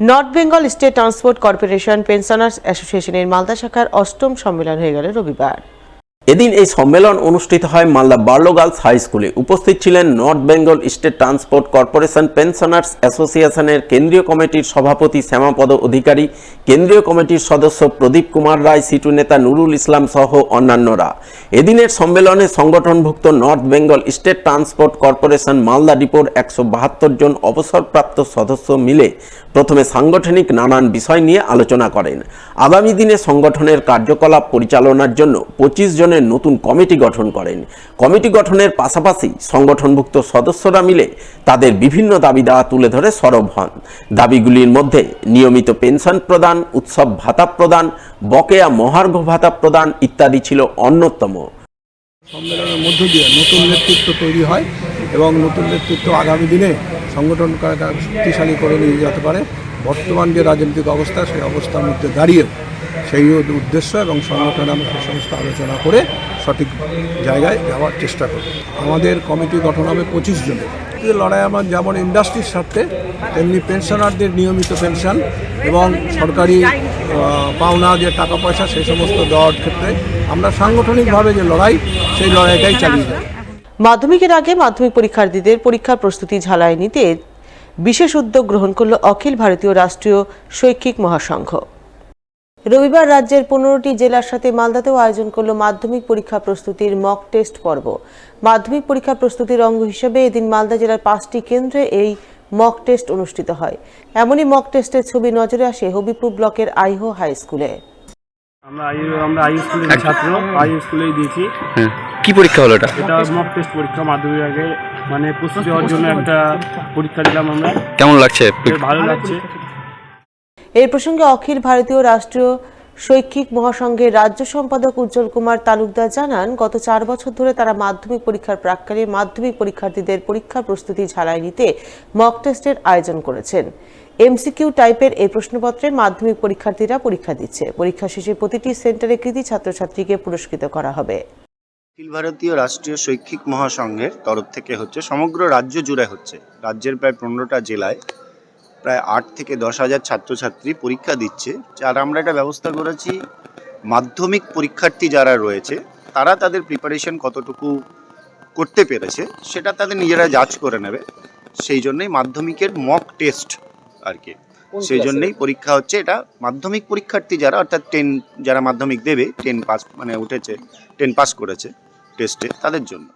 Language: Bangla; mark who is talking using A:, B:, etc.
A: North Bengal State Transport corporation pensioners অ্যাসোসিয়েশনের মালদা শাখার ৮ম সম্মেলন হয়ে গেল রবিবার।
B: এদিন এই সম্মেলন অনুষ্ঠিত হয় মালদা বার্লো গার্লস হাই স্কুলে। উপস্থিত ছিলেন north Bengal State Transport corporation pensioners অ্যাসোসিয়েশনের কেন্দ্রীয় কমিটির সভাপতি শ্যামাপদ অধিকারী, কেন্দ্রীয় কমিটির সদস্য প্রদীপ কুমার রায়, সিটু নেতা নুরুল ইসলাম সহ অন্যান্যরা। এদিনের সম্মেলনে সংগঠনভুক্ত North Bengal State Transport Corporation Malda ডিপোর ১৭২ জন অবসরপ্রাপ্ত সদস্য মিলে প্রথমে সাংগঠনিক নানান বিষয় নিয়ে আলোচনা করেন। আগামী দিনে সংগঠনের কার্যকলাপ পরিচালনার জন্য ২৫ জনের নতুন কমিটি গঠন করেন। কমিটি গঠনের পাশাপাশি সংগঠনভুক্ত সদস্যরা মিলে তাদের বিভিন্ন দাবি দাওয়া তুলে ধরে সরব হন। দাবিগুলির মধ্যে নিয়মিত পেনশন প্রদান, উৎসব ভাতা প্রদান, বকেয়া মহার্ঘ ভাতা প্রদান ইত্যাদি ছিল অন্যতম।
C: সম্মেলনের মধ্য দিয়ে নতুন নেতৃত্ব তৈরি হয় এবং নতুন নেতৃত্ব আগামী দিনে সংগঠনকে শক্তিশালী করে নিয়ে যেতে পারে। বর্তমান যে রাজনৈতিক অবস্থা, সেই অবস্থার মধ্যে দাঁড়িয়ে সেই উদ্দেশ্য এবং সংগঠনে আমরা সে সমস্ত আলোচনা করে সঠিক জায়গায় যাওয়ার চেষ্টা করব। আমাদের কমিটি গঠন হবে ২৫ জনের। লড়াই আমার যেমন ইন্ডাস্ট্রির স্বার্থে, তেমনি পেনশনারদের নিয়মিত পেনশন এবং সরকারি পাওনা যে টাকা পয়সা সেই সমস্ত দেওয়ার ক্ষেত্রে আমরা সাংগঠনিকভাবে যে লড়াই, সেই লড়াইটাই চালিয়ে যাব।
A: মাধ্যমিকের আগে মাধ্যমিক পরীক্ষার্থীদের পরীক্ষার প্রস্তুতি ঝালাই নিতে বিশেষ উদ্যোগ গ্রহণ করল অখিল ভারতীয় রাষ্ট্রীয় শৈক্ষিক মহাসংঘ। রবিবার রাজ্যের ১৫টি জেলার সাথে মালদাতেও আয়োজন করল মাধ্যমিক পরীক্ষা প্রস্তুতির মক টেস্ট পর্ব। মাধ্যমিক পরীক্ষা প্রস্তুতির অঙ্গ হিসেবে এদিন মালদা জেলার ৫টি কেন্দ্রে এই মক টেস্ট অনুষ্ঠিত হয়। এমনই মক টেস্টের ছবি নজরে আসে হবিপুর ব্লকের আইহো হাই স্কুলে।
D: আমরা আই স্কুলের ছাত্র, আই স্কুলেই দিয়েছি।
E: কি পরীক্ষা হলো এটা?
D: এটা মক টেস্ট পরীক্ষা, মাধ্যমিক আগে মানে প্রস্তুতি হওয়ার জন্য একটা পরীক্ষা দিলাম আমরা।
E: কেমন লাগছে?
D: ভালো লাগছে।
A: এই প্রসঙ্গে অখিল ভারতীয় রাষ্ট্রীয় শৈক্ষিক মহাসংঘের রাজ্য সম্পাদক উজ্জ্বল কুমার তালুকদার জানান, গত ৪ বছর ধরে তারা মাধ্যমিক পরীক্ষার প্রাক্কালে মাধ্যমিক পরীক্ষার্থীদের পরীক্ষার প্রস্তুতি ঝালাই নিতে মক টেস্টের আয়োজন করেছেন। এমসিকিউ টাইপের এই প্রশ্নপত্রে মাধ্যমিক পরীক্ষার্থীরা পরীক্ষা দিচ্ছে। পরীক্ষা শেষে প্রতিটি সেন্টারে কৃতী ছাত্রছাত্রীকে পুরস্কৃত করা হবে।
F: অখিল ভারতীয় রাষ্ট্রীয় শৈক্ষিক মহাসংঘের তরফ থেকে হচ্ছে, সমগ্র রাজ্য জুড়ে হচ্ছে, রাজ্যের প্রায় ১৫টা জেলায় প্রায় ৮ থেকে ১০ হাজার ছাত্রছাত্রী পরীক্ষা দিচ্ছে। আর আমরা একটা ব্যবস্থা করেছি, মাধ্যমিক পরীক্ষার্থী যারা রয়েছে তারা তাদের প্রিপারেশন কতটুকু করতে পেরেছে সেটা তাদের নিজেরা যাচ করে নেবে। সেই জন্যই মাধ্যমিকের মক টেস্ট আর কি, সেই জন্যই পরীক্ষা হচ্ছে। এটা মাধ্যমিক পরীক্ষার্থী যারা, অর্থাৎ 10 যারা মাধ্যমিক দেবে, 10 পাস মানে উঠেছে, 10 পাস করেছে টেস্টে, তাদের জন্য।